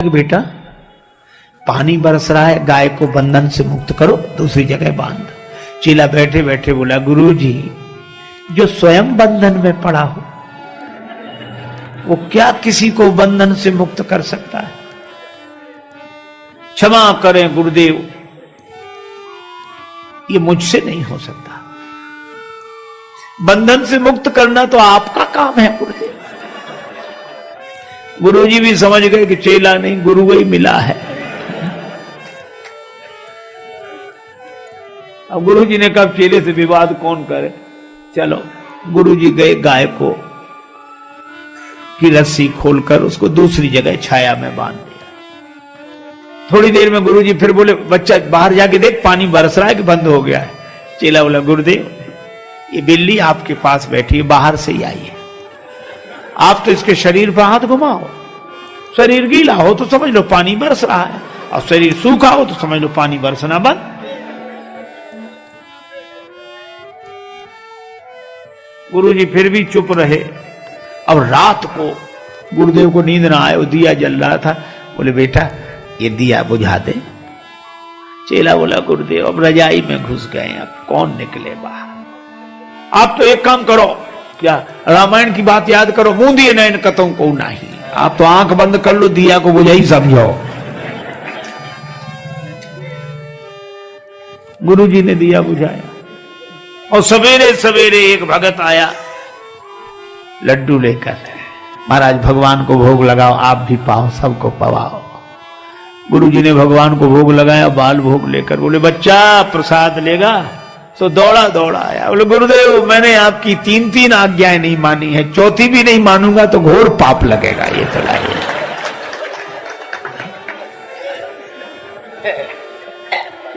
बेटा पानी बरस रहा है, गाय को बंधन से मुक्त करो, दूसरी जगह बांध। चेला बैठे बैठे बोला, गुरुजी जो स्वयं बंधन में पड़ा हो वो क्या किसी को बंधन से मुक्त कर सकता है? क्षमा करें गुरुदेव, ये मुझसे नहीं हो सकता। बंधन से मुक्त करना तो आपका काम है गुरुदेव। गुरुजी भी समझ गए कि चेला नहीं गुरु वही मिला है। अब गुरुजी ने कहा चेले से विवाद कौन करे, चलो। गुरुजी गए, गाय को की रस्सी खोलकर उसको दूसरी जगह छाया में बांध दिया। थोड़ी देर में गुरुजी फिर बोले, बच्चा बाहर जाके देख पानी बरस रहा है कि बंद हो गया है? चेला बोला, गुरुदेव ये बिल्ली आपके पास बैठी है, बाहर से ही आई है। आप तो इसके शरीर पर हाथ घुमाओ, शरीर गीला हो तो समझ लो पानी बरस रहा है, और शरीर सूखा हो तो समझ लो पानी बरसना बंद। गुरुजी फिर भी चुप रहे। अब रात को गुरुदेव को नींद ना आए, वो दिया जल रहा था। बोले, बेटा ये दिया बुझा दे। चेला बोला, गुरुदेव अब रजाई में घुस गए, अब कौन निकले बाहर? आप तो एक काम करो, क्या रामायण की बात याद करो, मुंह दिए नयन कतों को नहीं। आप तो आंख बंद कर लो, दिया को बुझा ही समझो। गुरुजी ने दिया बुझाया और सवेरे सवेरे एक भगत आया लड्डू लेकर, महाराज भगवान को भोग लगाओ, आप भी पाओ, सबको पवाओ। गुरुजी ने भगवान को भोग लगाया, बाल भोग लेकर बोले, बच्चा प्रसाद लेगा? तो दौड़ा दौड़ा आया। बोले, गुरुदेव मैंने आपकी तीन तीन आज्ञाएं नहीं मानी है, चौथी भी नहीं मानूंगा तो घोर पाप लगेगा। ये चलाइए।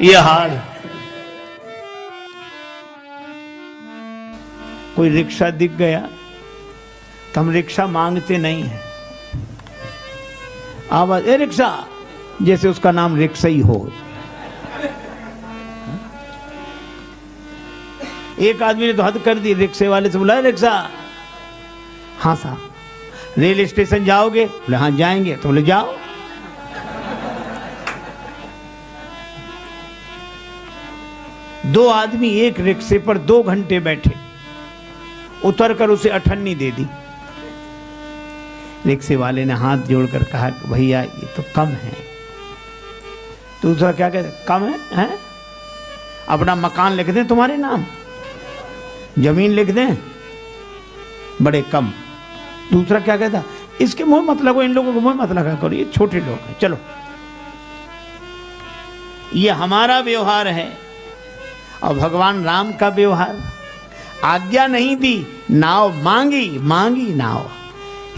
ये हाल। कोई रिक्शा दिख गया तो हम रिक्शा मांगते नहीं है, आवाज ए रिक्शा, जैसे उसका नाम रिक्शा ही हो। एक आदमी ने तो हद कर दी, रिक्शे वाले से बोला, रिक्शा? हाँ साहब। रेल स्टेशन जाओगे? बोले हाँ जाएंगे। तो बोले जाओ। दो आदमी एक रिक्शे पर 2 घंटे बैठे, उतरकर उसे अठन्नी दे दी। रिक्शे वाले ने हाथ जोड़कर कहा, भैया ये तो कम है। दूसरा क्या कहते, कम है? अपना मकान लिख दें तुम्हारे नाम, जमीन लिख दें, बड़े कम। दूसरा क्या कहता, इसके मुंह मत लगो, इन लोगों को मुंह मत लगा करो, ये छोटे लोग हैं, चलो। ये हमारा व्यवहार है और भगवान राम का व्यवहार। आज्ञा नहीं दी, नाव मांगी, मांगी नाव।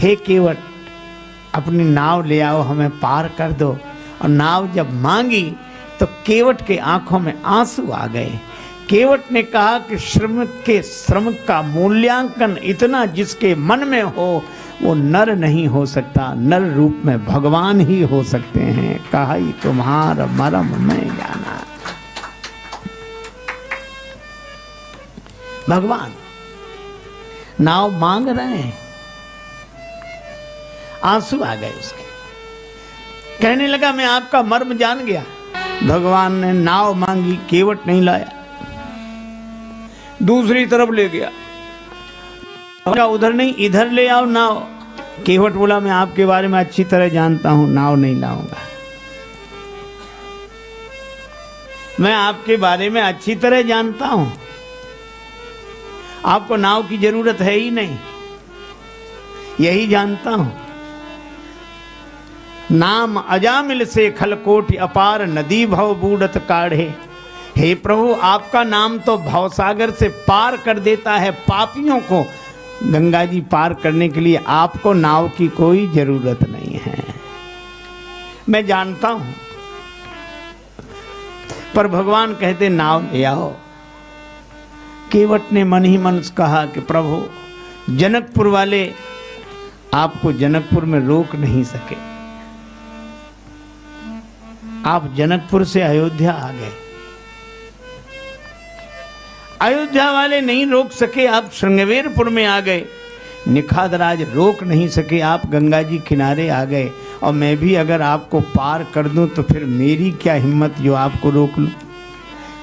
हे केवट अपनी नाव ले आओ, हमें पार कर दो। और नाव जब मांगी तो केवट के आंखों में आंसू आ गए। केवट ने कहा कि श्रम का मूल्यांकन इतना जिसके मन में हो वो नर नहीं हो सकता, नर रूप में भगवान ही हो सकते हैं। कहा तुम्हारा मरम मैं जाना। भगवान नाव मांग रहे हैं, आंसू आ गए उसके। कहने लगा मैं आपका मर्म जान गया। भगवान ने नाव मांगी, केवट नहीं लाया, दूसरी तरफ ले गया। उधर नहीं, इधर ले आओ नाव। केवट बोला मैं आपके बारे में अच्छी तरह जानता हूं, नाव नहीं लाऊंगा। मैं आपके बारे में अच्छी तरह जानता हूं, आपको नाव की जरूरत है ही नहीं, यही जानता हूं। नाम अजामिल से खलकोट अपार, नदी भव बूढ़त काढ़े। हे प्रभु आपका नाम तो भवसागर से पार कर देता है पापियों को। गंगा जी पार करने के लिए आपको नाव की कोई जरूरत नहीं है, मैं जानता हूं। पर भगवान कहते नाव ले आओ। केवट ने मन ही मन कहा कि प्रभु जनकपुर वाले आपको जनकपुर में रोक नहीं सके, आप जनकपुर से अयोध्या आ गए। अयोध्या वाले नहीं रोक सके, आप श्रृंगवेरपुर में आ गए। निखादराज रोक नहीं सके, आप गंगा जी किनारे आ गए। और मैं भी अगर आपको पार कर दूं तो फिर मेरी क्या हिम्मत जो आपको रोक लूं।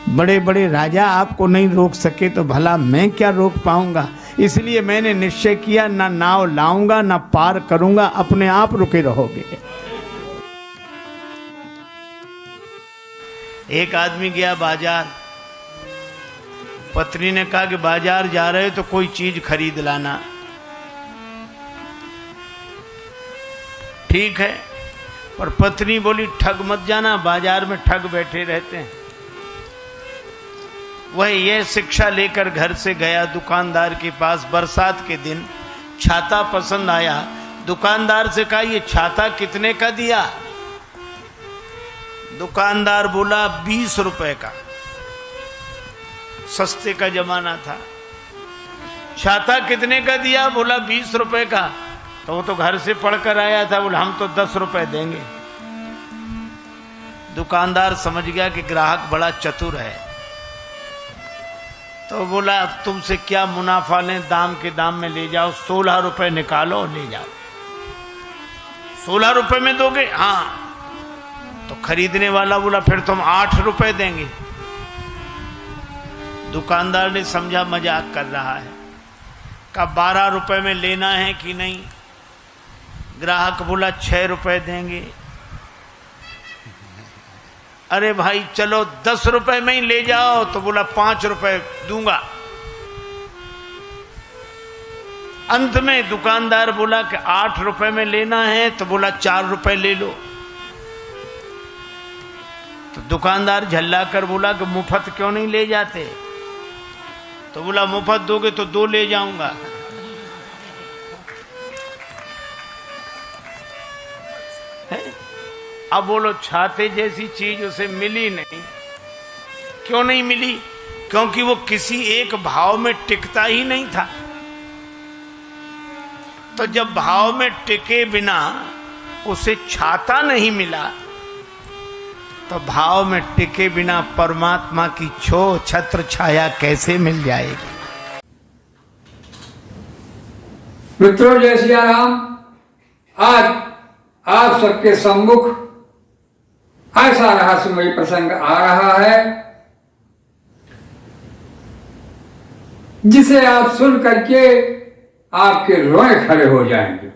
बड़े बड़े राजा आपको नहीं रोक सके तो भला मैं क्या रोक पाऊंगा। इसलिए मैंने निश्चय किया, ना नाव लाऊंगा ना पार करूंगा, अपने आप रुके रहोगे। एक आदमी गया बाजार, पत्नी ने कहा कि बाजार जा रहे हो तो कोई चीज खरीद लाना। ठीक है, पर पत्नी बोली ठग मत जाना, बाजार में ठग बैठे रहते हैं। वह यह शिक्षा लेकर घर से गया दुकानदार के पास। बरसात के दिन छाता पसंद आया। दुकानदार से कहा ये छाता कितने का दिया? दुकानदार बोला 20 रुपए का। सस्ते का जमाना था। छाता कितने का दिया? बोला 20 रुपए का। तो वो तो घर से पढ़कर आया था, बोला हम तो 10 रुपए देंगे। दुकानदार समझ गया कि ग्राहक बड़ा चतुर है, तो बोला अब तुमसे क्या मुनाफा लें, दाम के दाम में ले जाओ, 16 रुपए निकालो और ले जाओ। 16 रुपए में दोगे? हाँ। तो खरीदने वाला बोला फिर तुम 8 रुपए देंगे। दुकानदार ने समझा मजाक कर रहा है, का 12 रुपए में लेना है कि नहीं? ग्राहक बोला 6 रुपए देंगे। अरे भाई चलो 10 रुपए में ही ले जाओ। तो बोला 5 रुपए दूंगा। अंत में दुकानदार बोला कि 8 रुपए में लेना है, तो बोला 4 रुपए ले लो। तो दुकानदार झल्ला कर बोला कि मुफ्त क्यों नहीं ले जाते? तो बोला मुफ्त दोगे तो 2 ले जाऊंगा। अब बोलो छाते जैसी चीज उसे मिली नहीं। क्यों नहीं मिली? क्योंकि वो किसी एक भाव में टिकता ही नहीं था। तो जब भाव में टिके बिना उसे छाता नहीं मिला, तो भाव में टिके बिना परमात्मा की छत्र छाया कैसे मिल जाएगी? मित्रों, जय सिया राम। आज आप सबके सम्मुख ऐसा रहस्यमय प्रसंग आ रहा है जिसे आप सुन करके आपके रोए खड़े हो जाएंगे।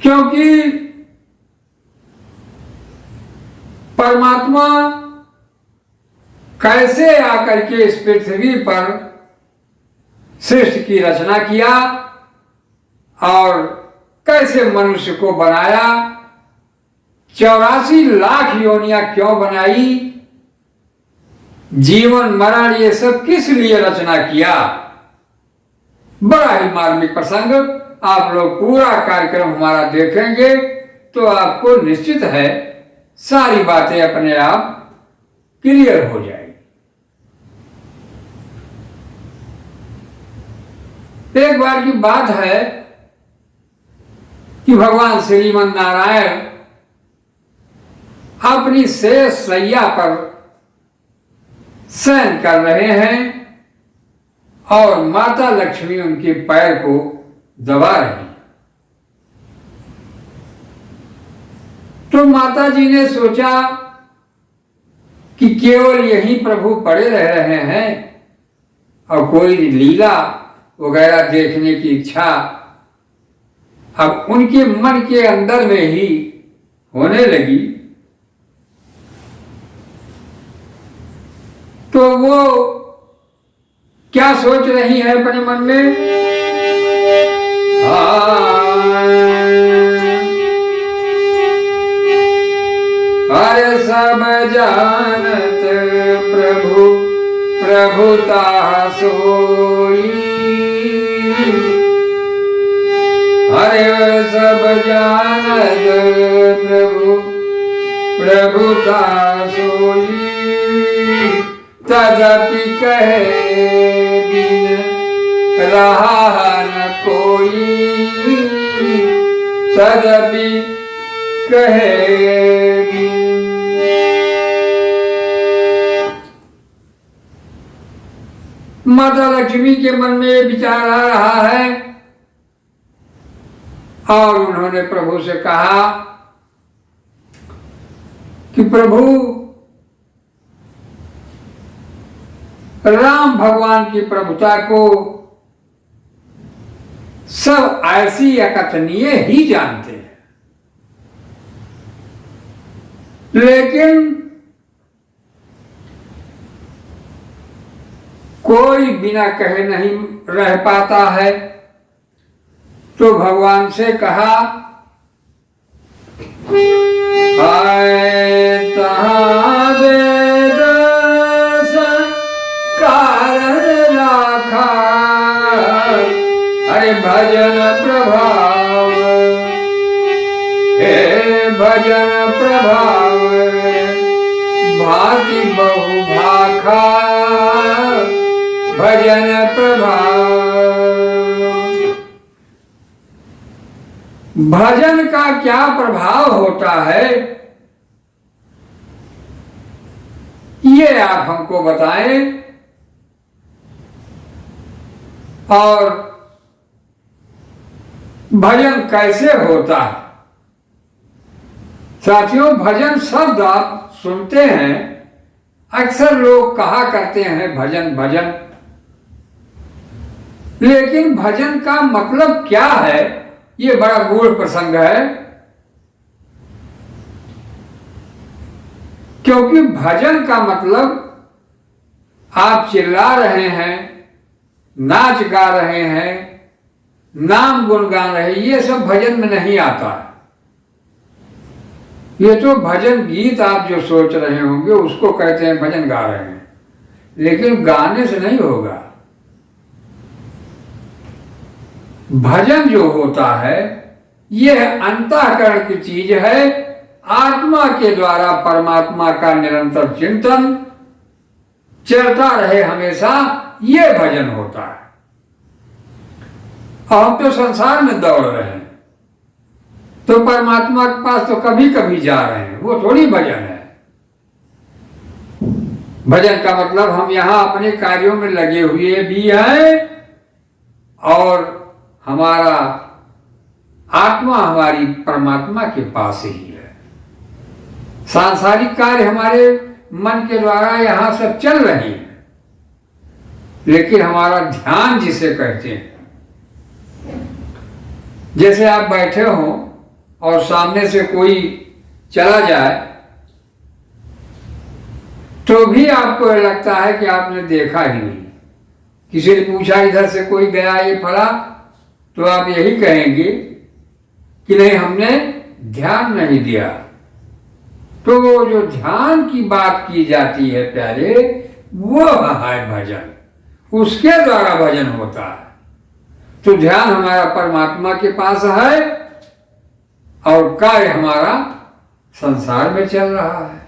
क्योंकि परमात्मा कैसे आकर के इस पृथ्वी पर सृष्टि की रचना किया और कैसे मनुष्य को बनाया, 84 लाख योनियां क्यों बनाई, जीवन मरण ये सब किस लिए रचना किया, बड़ा ही मार्मिक प्रसंग। आप लोग पूरा कार्यक्रम हमारा देखेंगे तो आपको निश्चित है सारी बातें अपने आप क्लियर हो जाएगी। एक बार की बात है कि भगवान श्रीमन नारायण अपनी शेष सैया पर शयन कर रहे हैं और माता लक्ष्मी उनके पैर को दबा रही हैं। तो माता जी ने सोचा कि केवल यही प्रभु पड़े रह रहे हैं और कोई लीला वगैरह देखने की इच्छा अब उनके मन के अंदर में ही होने लगी। तो वो क्या सोच रही है अपने मन में? अरे सब जानत प्रभु प्रभुता सोई, अरे सब जानत प्रभु प्रभुता सोई, तदपि कहे बिन रहा न कोई, तदपि कहे बिन। माता माता लक्ष्मी के मन में ये विचार आ रहा है और उन्होंने प्रभु से कहा कि प्रभु, राम भगवान की प्रभुता को सब ऐसी अकथनीय ही जानते हैं, लेकिन कोई बिना कहे नहीं रह पाता है। तो भगवान से कहा, तहाँ वेद कारण राखा, अरे भजन प्रभाव, हे भजन प्रभाव, भांति बहु भाखा, भजन प्रभाव। भजन का क्या प्रभाव होता है, ये आप हमको बताएं। और भजन कैसे होता है। साथियों, भजन शब्द आप सुनते हैं, अक्सर लोग कहा करते हैं भजन भजन, लेकिन भजन का मतलब क्या है, ये बड़ा गूढ़ प्रसंग है। क्योंकि भजन का मतलब आप चिल्ला रहे हैं, नाच गा रहे हैं, नाम गुणगान रहे, ये सब भजन में नहीं आता है। ये तो भजन गीत आप जो सोच रहे होंगे उसको कहते हैं भजन गा रहे हैं, लेकिन गाने से नहीं होगा। भजन जो होता है यह अंतःकरण की चीज है, आत्मा के द्वारा परमात्मा का निरंतर चिंतन चलता रहे हमेशा, ये भजन होता है। हम तो संसार में दौड़ रहे हैं, तो परमात्मा के पास तो कभी कभी जा रहे हैं, वो थोड़ी भजन है। भजन का मतलब हम यहाँ अपने कार्यों में लगे हुए भी हैं और हमारा आत्मा हमारी परमात्मा के पास ही है। सांसारिक कार्य हमारे मन के द्वारा यहाँ सब चल रही है, लेकिन हमारा ध्यान जिसे कहते हैं, जैसे आप बैठे हो और सामने से कोई चला जाए तो भी आपको लगता है कि आपने देखा ही नहीं। किसी ने पूछा इधर से कोई गया ये फला, तो आप यही कहेंगे कि नहीं, हमने ध्यान नहीं दिया। तो वो जो ध्यान की बात की जाती है प्यारे, वो है भजन, उसके द्वारा भजन होता है। तो ध्यान हमारा परमात्मा के पास है और कार्य हमारा संसार में चल रहा है।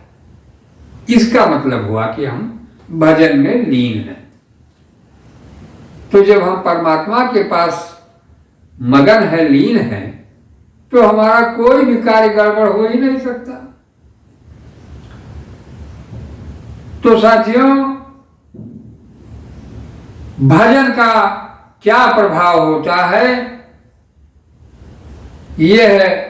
इसका मतलब हुआ कि हम भजन में लीन हैं। तो जब हम परमात्मा के पास मगन है, लीन है, तो हमारा कोई भी कार्य गड़बड़ हो ही नहीं सकता। तो साथियों, भजन का क्या प्रभाव होता है, यह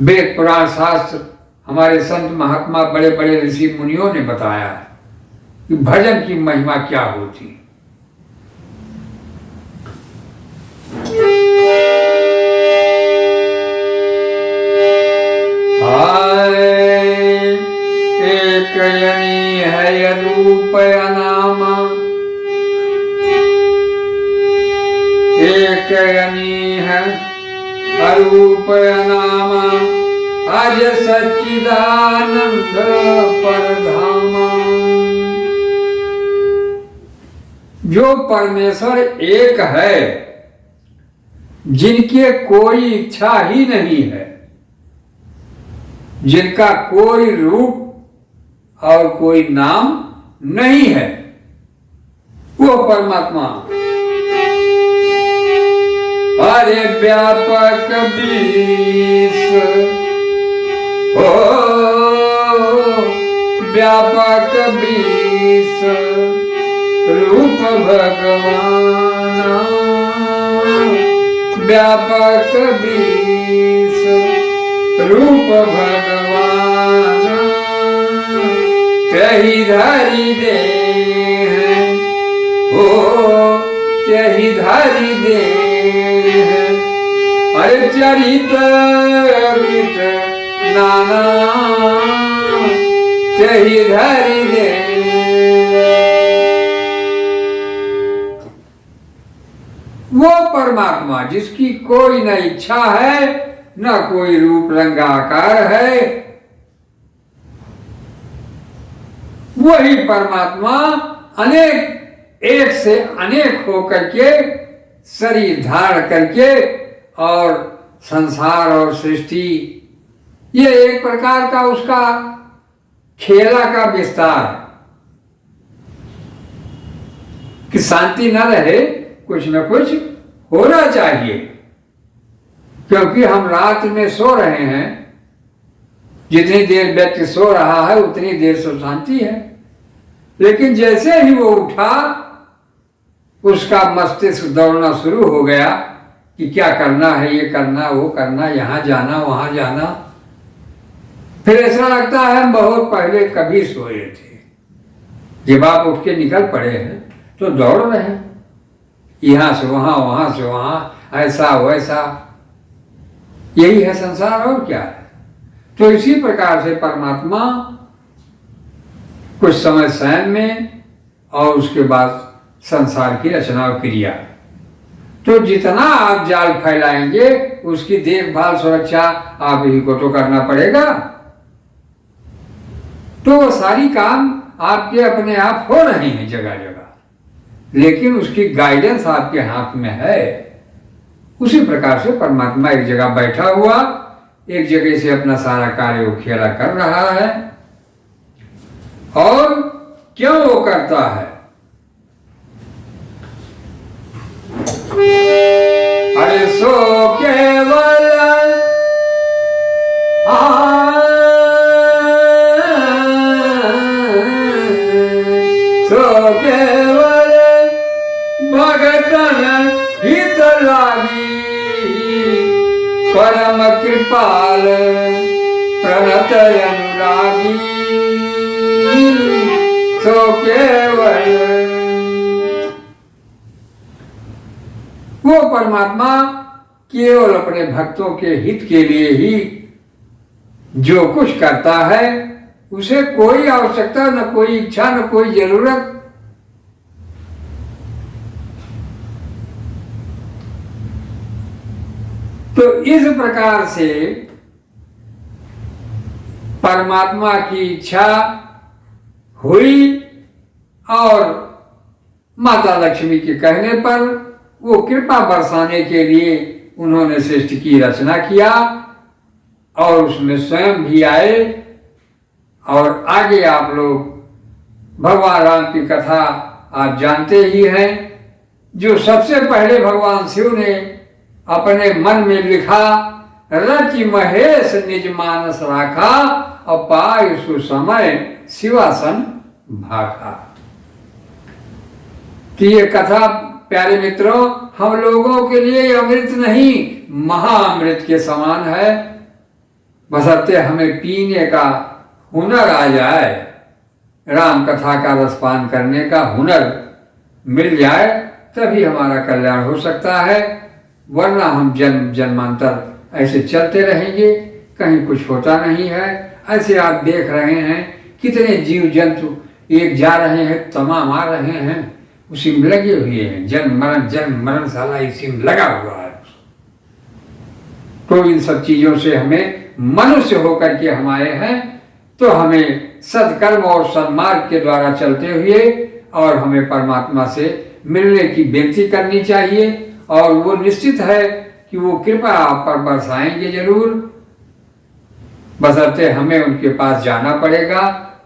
वेद पुराण शास्त्र हमारे संत महात्मा बड़े बड़े ऋषि मुनियों ने बताया है कि भजन की महिमा क्या होती है। एक यनी है रूप अनामा, एक यनी है अरूप अनामा, अज सच्चिदानंद परधामा। जो परमेश्वर एक है, जिनके कोई इच्छा ही नहीं है, जिनका कोई रूप और कोई नाम नहीं है, वो परमात्मा। अरे व्यापक बीस हो, व्यापक बीस रूप भगवान व्यापक विश्व रूप भगवान त्यही धरि दे ओ त्यही धरि दे अरे चरित नाना त्यही धरि दे। वो परमात्मा जिसकी कोई न इच्छा है न कोई रूप रंग आकार है, वही परमात्मा अनेक एक से अनेक होकर के शरीर धारण करके और संसार और सृष्टि, ये एक प्रकार का उसका खेला का विस्तार कि शांति न रहे, कुछ न कुछ होना चाहिए। क्योंकि हम रात में सो रहे हैं, जितनी देर व्यक्ति सो रहा है उतनी देर से शांति है, लेकिन जैसे ही वो उठा उसका मस्तिष्क दौड़ना शुरू हो गया कि क्या करना है, ये करना, वो करना, यहाँ जाना, वहाँ जाना। फिर ऐसा लगता है हम बहुत पहले कभी सोए थे, जब आप उठ के निकल पड़े हैं तो दौड़ रहे हैं, यहाँ से वहाँ, वहाँ से वहाँ, ऐसा वैसा, यही है संसार और क्या है। तो इसी प्रकार से परमात्मा कुछ समय स्वयं में और उसके बाद संसार की रचना और क्रिया। तो जितना आप जाल फैलाएंगे उसकी देखभाल सुरक्षा आप ही को तो करना पड़ेगा। तो वो सारी काम आपके अपने आप हो रहे हैं जगह जगह, लेकिन उसकी गाइडेंस आपके हाथ में है। उसी प्रकार से परमात्मा एक जगह बैठा हुआ एक जगह से अपना सारा कार्य वो खेला कर रहा है। और क्यों वो करता है? अरे सो केवल सो केवल भगतन हित लागी परम कृपाल प्रणत अनुरागी सो केवल। वो परमात्मा केवल अपने भक्तों के हित के लिए ही जो कुछ करता है, उसे कोई आवश्यकता न कोई इच्छा न कोई जरूरत। तो इस प्रकार से परमात्मा की इच्छा हुई और माता लक्ष्मी के कहने पर वो कृपा बरसाने के लिए उन्होंने सृष्टि की रचना किया और उसमें स्वयं भी आए। और आगे आप लोग भगवान राम की कथा आप जानते ही हैं, जो सबसे पहले भगवान शिव ने अपने मन में लिखा, रचि महेश निज मानस राखा अपाय सुसमय शिवासन भाखा। तो ये कथा प्यारे मित्रों हम लोगों के लिए अमृत नहीं महाअमृत के समान है, बशर्ते हमें पीने का हुनर आ जाए, राम कथा का रसपान करने का हुनर मिल जाए, तभी हमारा कल्याण हो सकता है। वरना हम जन्म जन्मांतर ऐसे चलते रहेंगे, कहीं कुछ होता नहीं है। ऐसे आप देख रहे हैं कितने जीव जंतु एक जा रहे हैं, तमाम आ रहे हैं, उसी में लगे हुए हैं। जन्म मरण साला इसी में लगा हुआ है। तो इन सब चीजों से हमें मनुष्य होकर के हम आए हैं, तो हमें सत्कर्म और सन्मार्ग के द्वारा चलते हुए और हमें परमात्मा से मिलने की विनती करनी चाहिए। और वो निश्चित है कि वो कृपा आप पर बरसाएंगे जरूर, बशर्ते हमें उनके पास जाना पड़ेगा।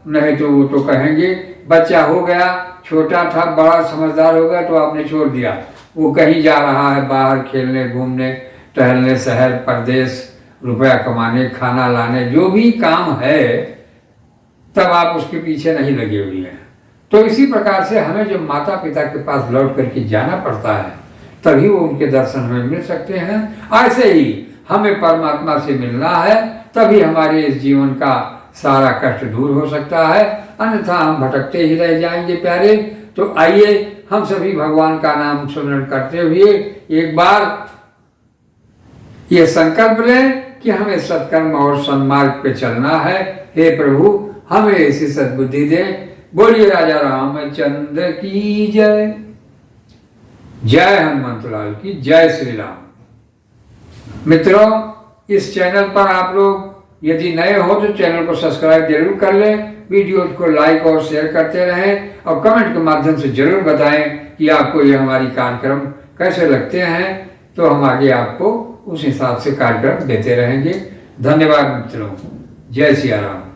नहीं तो वो तो कहेंगे बच्चा हो गया, छोटा था, बड़ा समझदार हो गया तो आपने छोड़ दिया, वो कहीं जा रहा है बाहर खेलने घूमने टहलने, शहर परदेश, रुपया कमाने, खाना लाने, जो भी काम है, तब आप उसके पीछे नहीं लगे हुए हैं। तो इसी प्रकार से हमें जब माता पिता के पास लौट करके जाना पड़ता है तभी वो उनके दर्शन हमें मिल सकते हैं। ऐसे ही हमें परमात्मा से मिलना है, तभी हमारे इस जीवन का सारा कष्ट दूर हो सकता है, अन्यथा हम भटकते ही रह जाएंगे प्यारे। तो आइए हम सभी भगवान का नाम स्मरण करते हुए एक बार ये संकल्प लें कि हमें सत्कर्म और सन्मार्ग पे चलना है। हे प्रभु हमें ऐसी सद्बुद्धि दे। बोलिए राजा रामचंद्र की जय। जय हनुमंतलाल की जय। श्री राम। मित्रों, इस चैनल पर आप लोग यदि नए हो तो चैनल को सब्सक्राइब जरूर कर लें, वीडियो को लाइक और शेयर करते रहें और कमेंट के माध्यम से जरूर बताएं कि आपको ये हमारी कार्यक्रम कैसे लगते हैं, तो हम आगे आपको उस हिसाब से कार्यक्रम देते रहेंगे। धन्यवाद मित्रों। जय सिया राम।